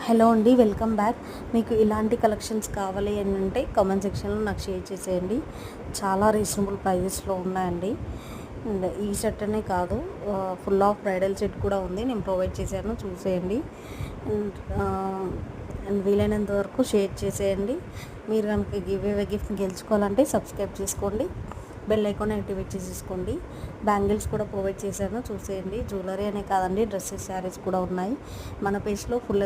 Hello అండి, welcome back. మీకు ఇలాంటి కలెక్షన్స్ కావాలి అని అంటే కామెంట్ సెక్షన్లో నాకు షేర్ చేసేయండి. చాలా రీజనబుల్ ప్రైజెస్లో ఉన్నాయండి. అండ్ ఈ సెట్ అనే కాదు, ఫుల్ ఆఫ్ బ్రైడల్ సెట్ కూడా ఉంది, నేను ప్రొవైడ్ చేశాను, చూసేయండి. అండ్ అండ్ వీలైనంత వరకు షేర్ చేసేయండి. మీరు కనుక గిఫ్ట్ గెలుచుకోవాలంటే సబ్స్క్రైబ్ చేసుకోండి, బెల్ ఐకాన్ యాక్టివేట్ చేసేసుకోండి. బ్యాంగిల్స్ కూడా ప్రొవైడ్ చేశాను, చూసేయండి. జ్యువెలరీ అనే కాదండి, డ్రెస్సెస్, శారీస్ కూడా ఉన్నాయి. మన పేజ్లో ఫుల్